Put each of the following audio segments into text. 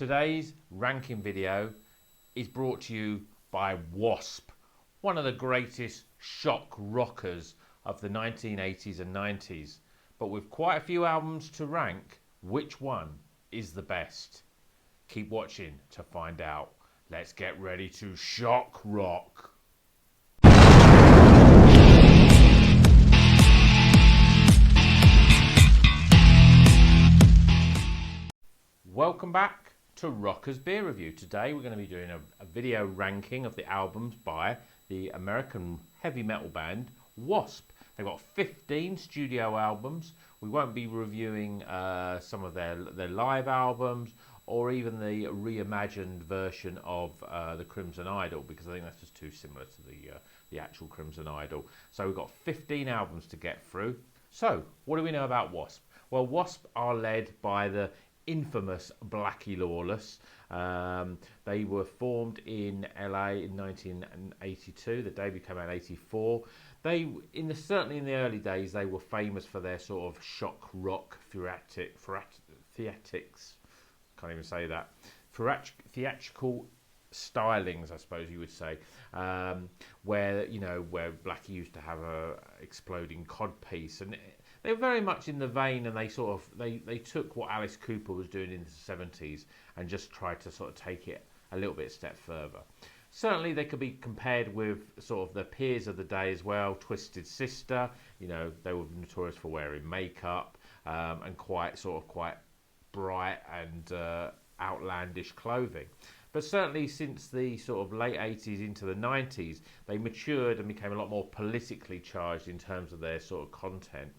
Today's ranking video is brought to you by W.a.s.p, one of the greatest shock rockers of the 1980s and 90s. But with quite a few albums to rank, which one is the best? Keep watching to find out. Let's get ready to shock rock. Welcome back to Rocker's Beer Review. Today we're going to be doing a video ranking of the albums by the American heavy metal band W.a.s.p. They've got 15 studio albums. We won't be reviewing some of their live albums or even the reimagined version of the Crimson Idol, because I think that's just too similar to the actual Crimson Idol. So we've got 15 albums to get through. So what do we know about W.a.s.p? Well, W.a.s.p are led by the infamous Blackie Lawless. They were formed in LA in 1982. The debut came out in 84. Certainly in the early days, they were famous for their sort of shock rock theatrics. Can't even say that. Theatrical stylings, I suppose you would say, where Blackie used to have a exploding cod piece, and they were very much in the vein, and they took what Alice Cooper was doing in the 70s and just tried to sort of take it a little bit a step further. Certainly they could be compared with sort of their peers of the day as well. Twisted Sister, they were notorious for wearing makeup and quite bright and outlandish clothing. But certainly since the sort of late 80s into the 90s, they matured and became a lot more politically charged in terms of their sort of content.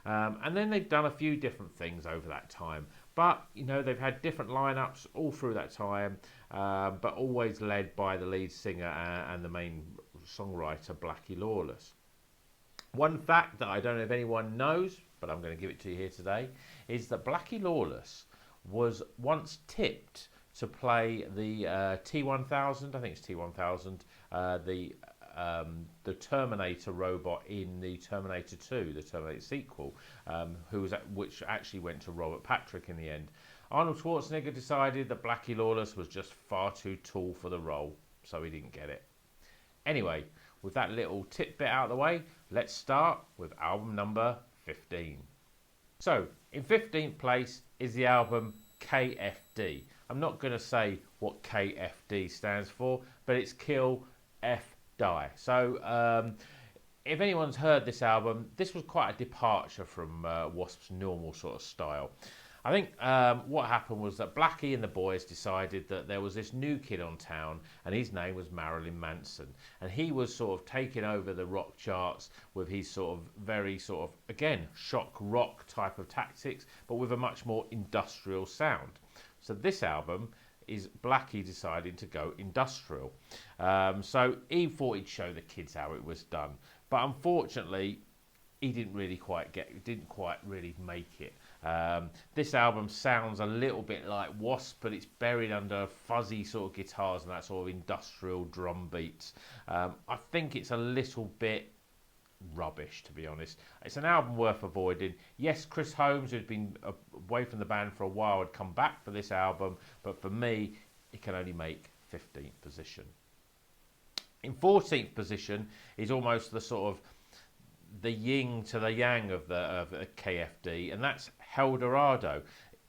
And then they've done a few different things over that time. But, they've had different lineups all through that time, but always led by the lead singer and the main songwriter, Blackie Lawless. One fact that I don't know if anyone knows, but I'm going to give it to you here today, is that Blackie Lawless was once tipped to play the T-1000, I think it's T-1000, the Terminator robot in the Terminator 2, the Terminator sequel, which actually went to Robert Patrick in the end. Arnold Schwarzenegger decided that Blackie Lawless was just far too tall for the role, so he didn't get it. Anyway, with that little tidbit out of the way, let's start with album number 15. So, in 15th place is the album KFD. I'm not going to say what KFD stands for, but it's Kill F Die. So if anyone's heard this album, this was quite a departure from W.a.s.P's normal sort of style. I think what happened was that Blackie and the boys decided that there was this new kid on town, and his name was Marilyn Manson, and he was sort of taking over the rock charts with his sort of very sort of, again, shock rock type of tactics, but with a much more industrial sound. So this album is Blackie deciding to go industrial. So he thought he'd show the kids how it was done, but unfortunately he didn't quite really make it. This album sounds a little bit like W.a.s.P, but it's buried under fuzzy sort of guitars and that sort of industrial drum beats. I think it's a little bit rubbish, to be honest. It's an album worth avoiding. Yes, Chris Holmes, who'd been away from the band for a while, had come back for this album, but for me, it can only make 15th position. In 14th position is almost the sort of the yin to the yang of the KFD, and that's El Dorado.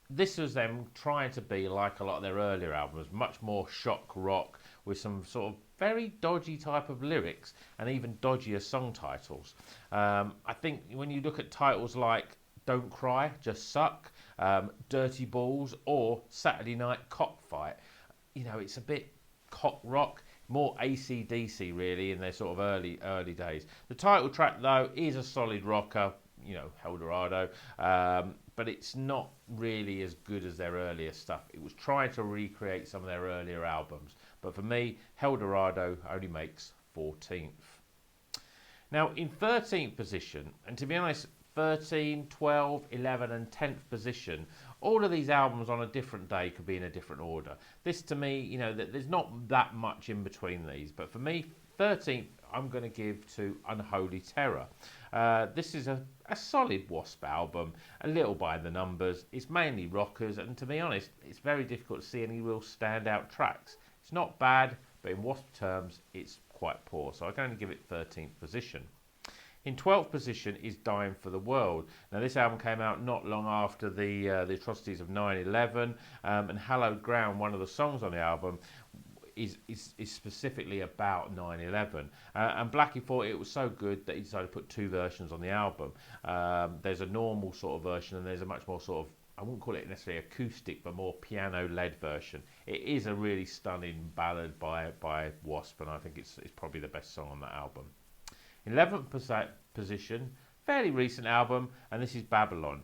This was them trying to be like a lot of their earlier albums, much more shock rock with some sort of very dodgy type of lyrics and even dodgier song titles. I think when you look at titles like Don't Cry, Just Suck, Dirty Balls, or Saturday Night Cockfight, it's a bit cock rock, more AC/DC really in their sort of early days. The title track though is a solid rocker, El Dorado, but it's not really as good as their earlier stuff. It was trying to recreate some of their earlier albums, but for me, El Dorado only makes 14th. Now in 13th position, and to be honest, 13, 12, 11 and 10th position, all of these albums on a different day could be in a different order. This to me, there's not that much in between these, but for me, 13th I'm going to give to Unholy Terror. This is a solid W.a.s.p album, a little by the numbers. It's mainly rockers, and to be honest, it's very difficult to see any real standout tracks. It's not bad, but in W.a.s.p terms, it's quite poor, so I can only give it 13th position. In 12th position is Dying for the World. Now, this album came out not long after the atrocities of 9/11, and Hallowed Ground, one of the songs on the album, is specifically about 9/11. And Blackie thought it was so good that he decided to put two versions on the album. There's a normal sort of version, and there's a much more sort of, I wouldn't call it necessarily acoustic, but more piano-led version. It is a really stunning ballad by W.a.s.p, and I think it's probably the best song on that album. 11th position, fairly recent album, and this is Babylon.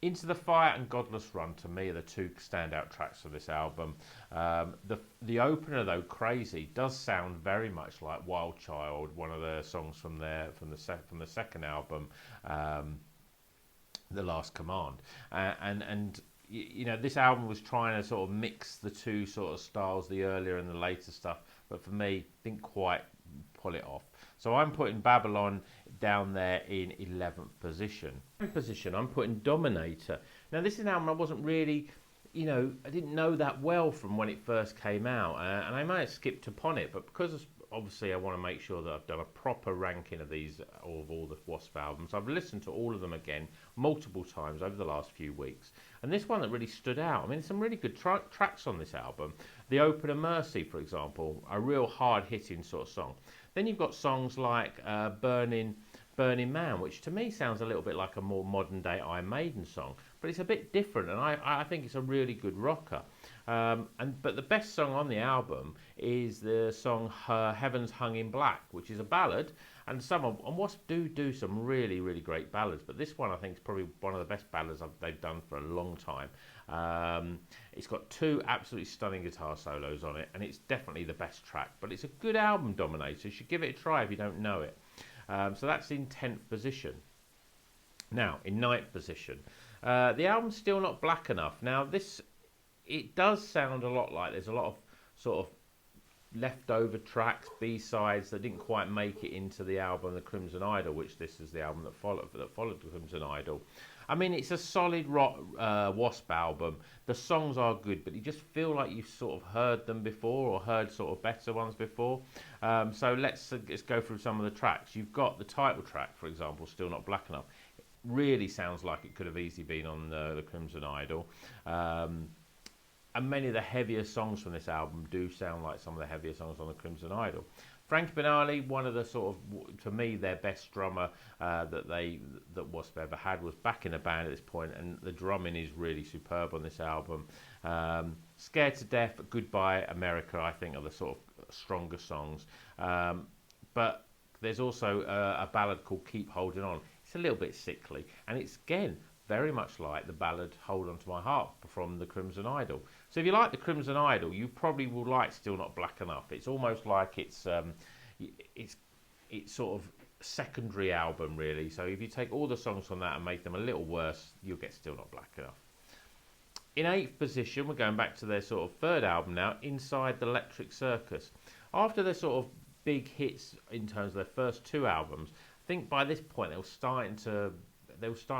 Into the Fire and Godless Run, to me, are the two standout tracks for this album. The opener, though, Crazy, does sound very much like Wild Child, one of the songs from the second album, The Last Command. And you know, this album was trying to sort of mix the two sort of styles, the earlier and the later stuff, but for me, didn't quite pull it off. So I'm putting Babylon down there in 11th position. I'm putting Dominator. Now, this is an album I wasn't really, you know, I didn't know that well from when it first came out, and I might have skipped upon it, but because obviously I want to make sure that I've done a proper ranking of these, of all the W.a.s.p albums, I've listened to all of them again multiple times over the last few weeks, and this one that really stood out, I mean, there's some really good tracks on this album. The opener, Mercy, for example, a real hard-hitting sort of song. Then you've got songs like Burning Man, which to me sounds a little bit like a more modern-day Iron Maiden song, but it's a bit different, and I think it's a really good rocker. But the best song on the album is the song Heaven's Hung in Black, which is a ballad, and W.a.s.p do some really, really great ballads, but this one I think is probably one of the best ballads they've done for a long time. It's got two absolutely stunning guitar solos on it, and it's definitely the best track, but it's a good album, Dominator. You should give it a try if you don't know it. So that's in 10th position. Now, in 9th position, the album's Still Not Black Enough. Now, it does sound a lot like there's a lot of sort of leftover tracks, B-sides that didn't quite make it into the album The Crimson Idol, which this is the album that followed The Crimson Idol. I mean, it's a solid rock W.a.s.p album. The songs are good, but you just feel like you've sort of heard them before, or heard sort of better ones before. So let's go through some of the tracks. You've got the title track, for example, Still Not Black Enough. It really sounds like it could have easily been on the Crimson Idol. And many of the heavier songs from this album do sound like some of the heavier songs on the Crimson Idol. Frankie Banali, one of the sort of, to me, their best drummer that W.a.s.p ever had, was back in the band at this point, and the drumming is really superb on this album. Scared to Death, Goodbye America, I think, are the sort of stronger songs. But there's also a ballad called Keep Holding On. It's a little bit sickly, and it's, again, very much like the ballad Hold On To My Heart from the Crimson Idol. So if you like the Crimson Idol, you probably will like Still Not Black Enough. It's almost like it's sort of secondary album, really. So if you take all the songs from that and make them a little worse, you'll get Still Not Black Enough. In 8th position, we're going back to their sort of third album now, Inside the Electric Circus. After their sort of big hits in terms of their first two albums, I think by this point they were starting to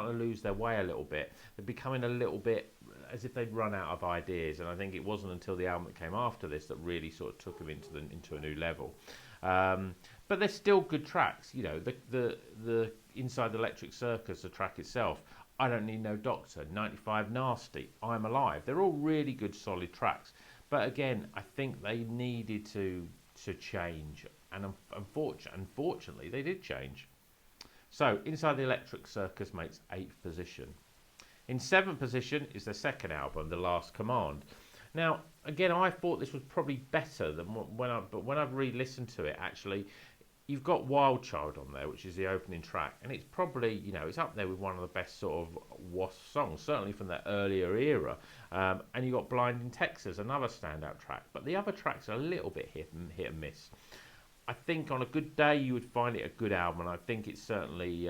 lose their way a little bit. They're becoming a little bit as if they'd run out of ideas, and I think it wasn't until the album that came after this that really sort of took them into a new level. But they're still good tracks. You know, the Inside the Electric Circus, the track itself, I Don't Need No Doctor, 95 Nasty, I'm Alive. They're all really good, solid tracks. But again, I think they needed to change, and unfortunately, they did change. So, Inside the Electric Circus makes 8th position. In 7th position is their second album, The Last Command. Now, again, I thought this was probably better than but when I've re-listened to it, actually, you've got Wild Child on there, which is the opening track, and it's probably, you know, it's up there with one of the best sort of W.a.s.p songs, certainly from that earlier era. And you've got Blinding Texas, another standout track, but the other tracks are a little bit hit and miss. I think on a good day you would find it a good album, and I think it certainly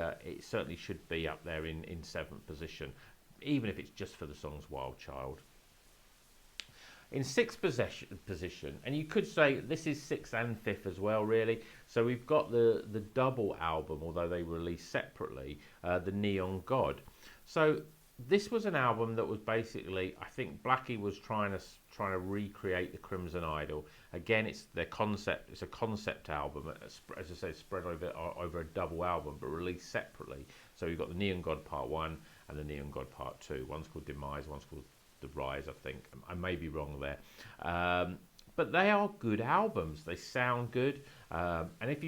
should be up there in 7th position, even if it's just for the songs Wild Child. In sixth position, and you could say this is sixth and fifth as well, really. So we've got the double album, although they were released separately, the Neon God. So this was an album that was basically, I think Blackie was trying to recreate the Crimson Idol. Again, it's their concept. It's a concept album, as I say, spread over a double album, but released separately. So you've got the Neon God Part 1 and the Neon God Part 2. One's called Demise, one's called The Rise, I think. I may be wrong there. But they are good albums. They sound good. And if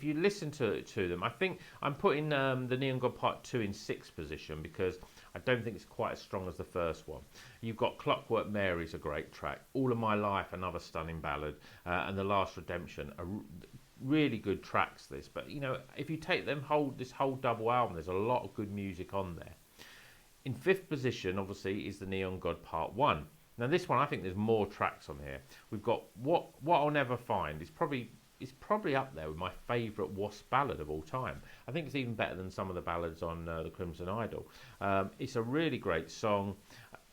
you listen to them, I think I'm putting the Neon God Part 2 in sixth position because I don't think it's quite as strong as the first one. You've got Clockwork Mary's a great track. All of My Life, another stunning ballad. And The Last Redemption, really good tracks, this. But, you know, if you take this whole double album, there's a lot of good music on there. In fifth position, obviously, is the Neon God Part 1. Now, this one, I think there's more tracks on here. We've got What I'll Never Find. It's probably up there with my favourite W.a.s.p ballad of all time. I think it's even better than some of the ballads on the Crimson Idol. It's a really great song,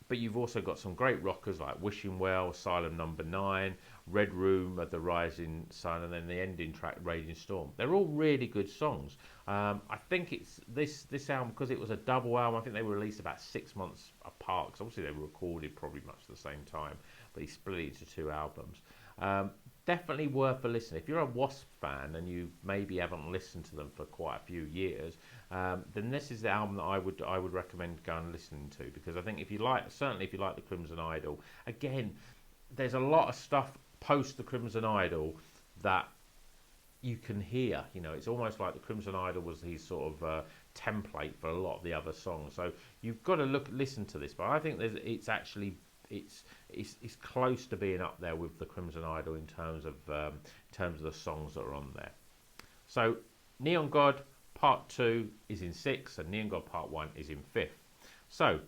but you've also got some great rockers like Wishing Well, Asylum Number 9, Red Room of the Rising Sun, and then the ending track, Raging Storm. They're all really good songs. I think it's this album, because it was a double album, I think they were released about 6 months apart, because obviously they were recorded probably much at the same time, but he split it into 2 albums. Definitely worth a listen. If you're a W.a.s.p fan and you maybe haven't listened to them for quite a few years, then this is the album that I would recommend going and listening to, because I think certainly if you like the Crimson Idol, again, there's a lot of stuff post the Crimson Idol that you can hear. You know, it's almost like the Crimson Idol was his sort of template for a lot of the other songs. So you've got to listen to this, but I think it's close to being up there with the Crimson Idol in terms of the songs that are on there. So Neon God Part 2 is in 6th, and Neon God Part 1 is in 5th. So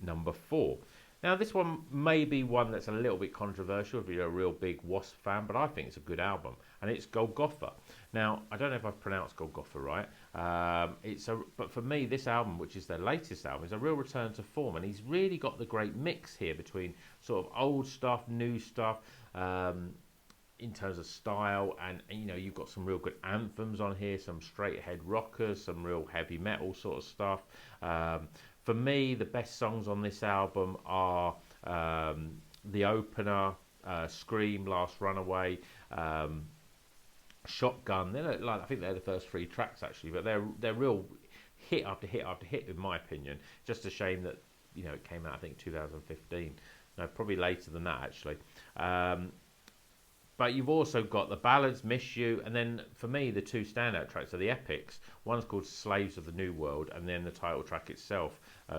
number 4. Now, this one may be one that's a little bit controversial if you're a real big W.a.s.p fan, but I think it's a good album, and it's Golgotha. Now, I don't know if I've pronounced Golgotha right. But for me, this album, which is their latest album, is a real return to form, and he's really got the great mix here between sort of old stuff, new stuff, in terms of style, and you know, you've got some real good anthems on here, some straight ahead rockers, some real heavy metal sort of stuff. For me, the best songs on this album are The Opener, Scream, Last Runaway, Shotgun. I think they're the first 3 tracks actually, but they're real hit after hit after hit in my opinion. Just a shame that, you know, it came out I think 2015. No, probably later than that actually. But you've also got the ballads, Miss You, and then for me the 2 standout tracks are the epics. One's called Slaves of the New World, and then the title track itself,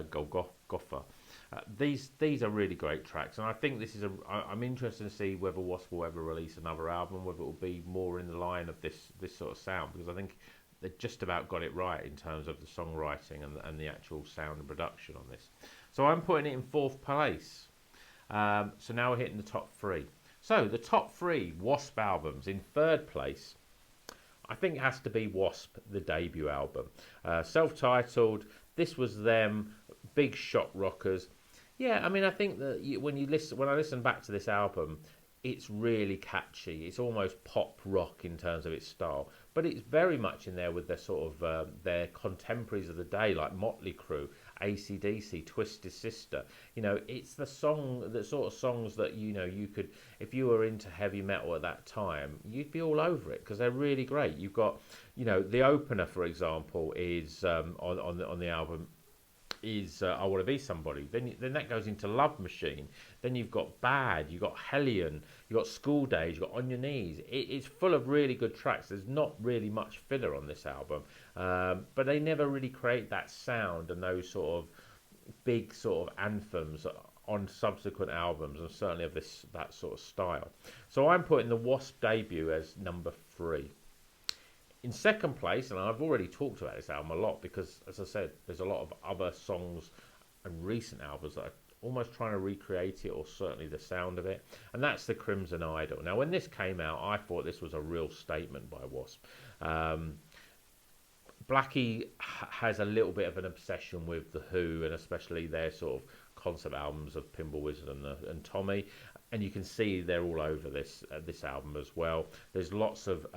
Golgotha. These are really great tracks, and I think this is I'm interested to see whether W.a.s.p will ever release another album, whether it will be more in the line of this sort of sound, because I think they just about got it right in terms of the songwriting and the actual sound and production on this. So I'm putting it in 4th place. So now we're hitting the top 3. So the top 3 W.a.s.p albums. In 3rd place, I think it has to be W.a.s.p, the debut album. Self-titled, this was them, big shock rockers. Yeah, I mean, I think that when I listen back to this album, it's really catchy. It's almost pop rock in terms of its style, but it's very much in there with their sort of their contemporaries of the day, like Motley Crue, AC/DC, Twisted Sister. You know, it's the sort of songs that, you know, you could, if you were into heavy metal at that time, you'd be all over it because they're really great. You've got, you know, The Opener, for example, is on the album, is I Want to Be Somebody. Then that goes into Love Machine. Then you've got Bad, you've got Hellion, you've got School Days, you've got On Your Knees. It's full of really good tracks. There's not really much filler on this album, but they never really create that sound and those sort of big sort of anthems on subsequent albums, and certainly of that sort of style. So I'm putting the W.a.s.p debut as number 3. In 2nd place, and I've already talked about this album a lot because, as I said, there's a lot of other songs and recent albums that are almost trying to recreate it, or certainly the sound of it, and that's the Crimson Idol. Now, when this came out, I thought this was a real statement by W.a.s.p. Blackie has a little bit of an obsession with The Who, and especially their sort of concept albums of Pinball Wizard and Tommy, and you can see they're all over this album as well. There's lots of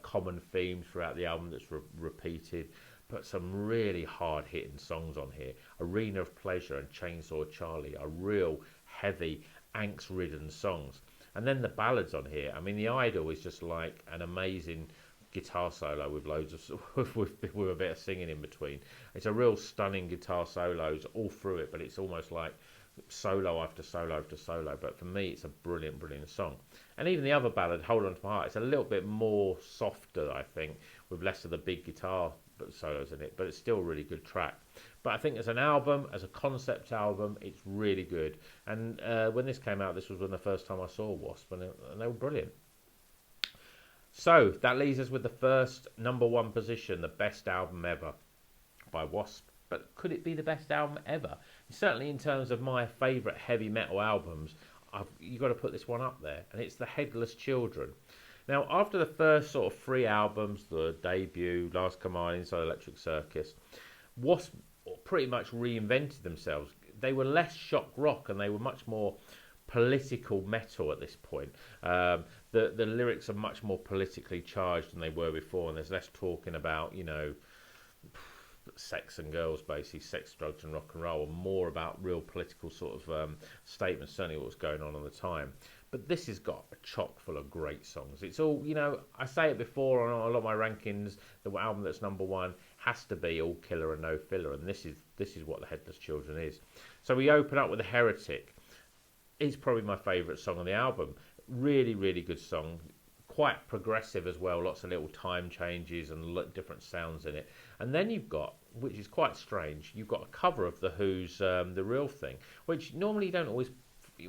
common themes throughout the album that's repeated, but some really hard-hitting songs on here. Arena of Pleasure and Chainsaw Charlie are real heavy, angst-ridden songs. And then the ballads on here. I mean, The Idol is just like an amazing guitar solo with loads of with a bit of singing in between. It's a real stunning guitar solos all through it, but it's almost like solo after solo after solo. But for me, it's a brilliant song. And even the other ballad, Hold On To My Heart, it's a little bit more softer, I think, with less of the big guitar solos in it, but it's still a really good track. But I think as an album, as a concept album, it's really good. And when this came out, this was the first time I saw W.a.s.p, and they were brilliant. So that leaves us with the first #1 position, the best album ever by W.a.s.p. But could it be the best album ever? Certainly in terms of my favourite heavy metal albums, you've got to put this one up there, and it's the Headless Children. Now, after the first sort of 3 albums, the debut, Last Command, Inside Electric Circus, W.a.s.p pretty much reinvented themselves. They were less shock rock and they were much more political metal at this point. The lyrics are much more politically charged than they were before, and there's less talking about, you know, sex and girls, basically sex, drugs and rock and roll, and more about real political sort of statements, certainly what was going on the time. But this has got a chock full of great songs. It's all, you know, I say it before on a lot of my rankings, the album that's #1 has to be all killer and no filler, and this is what the Headless Children is. So we open up with A Heretic. It's probably my favourite song on the album. Really good song. Quite progressive as well, lots of little time changes and different sounds in it. And then you've got, which is quite strange, you've got a cover of The Who's The Real Thing, which normally you don't always,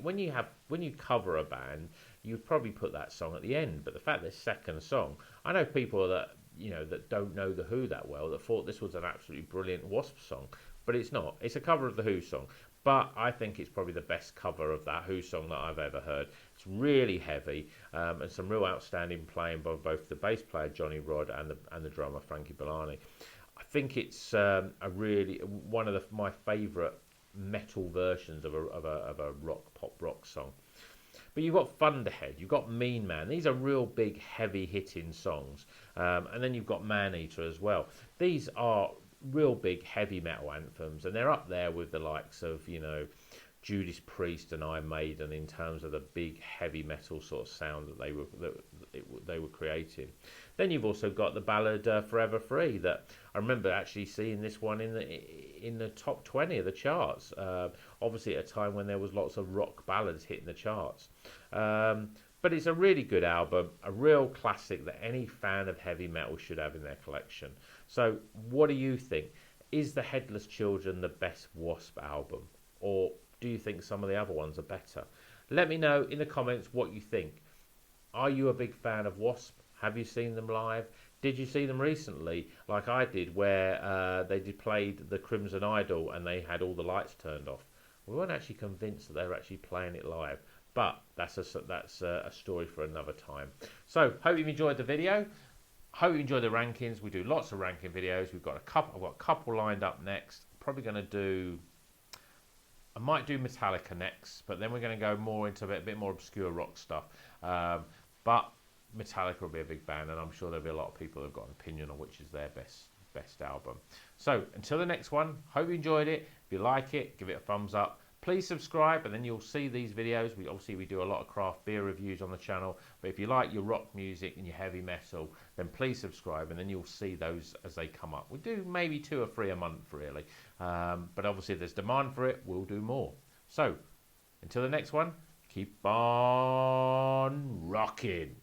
when you cover a band, you'd probably put that song at the end. But the fact this second song, I know people that, you know, that don't know The Who that well, that thought this was an absolutely brilliant W.a.s.p song, but it's not. It's a cover of The Who song. But I think it's probably the best cover of that Who song that I've ever heard. It's really heavy, and some real outstanding playing by both the bass player Johnny Rod and the drummer Frankie Bellani. I think it's one of my favourite metal versions of a pop rock song. But you've got Thunderhead, you've got Mean Man. These are real big, heavy hitting songs, and then you've got Maneater as well. These are real big heavy metal anthems, and they're up there with the likes of, you know, Judas Priest and Iron Maiden in terms of the big heavy metal sort of sound that they were creating. Then you've also got the ballad Forever Free, that I remember actually seeing this one in the top 20 of the charts, obviously at a time when there was lots of rock ballads hitting the charts. But it's a really good album, a real classic that any fan of heavy metal should have in their collection. So what do you think? Is the Headless Children the best W.a.s.p album? Or do you think some of the other ones are better? Let me know in the comments what you think. Are you a big fan of W.a.s.p? Have you seen them live? Did you see them recently, like I did, where they played the Crimson Idol and they had all the lights turned off? We weren't actually convinced that they were actually playing it live. But that's a story for another time. So, hope you've enjoyed the video. Hope you enjoyed the rankings. We do lots of ranking videos. I've got a couple lined up next. Probably going to do, I might do Metallica next, but then we're going to go more into a bit more obscure rock stuff. But Metallica will be a big band, and I'm sure there'll be a lot of people who've got an opinion on which is their best album. So, until the next one, hope you enjoyed it. If you like it, give it a thumbs up. Please subscribe, and then you'll see these videos. We do a lot of craft beer reviews on the channel. But if you like your rock music and your heavy metal, then please subscribe, and then you'll see those as they come up. We do maybe 2 or 3 a month, really. But obviously, if there's demand for it, we'll do more. So, until the next one, keep on rocking.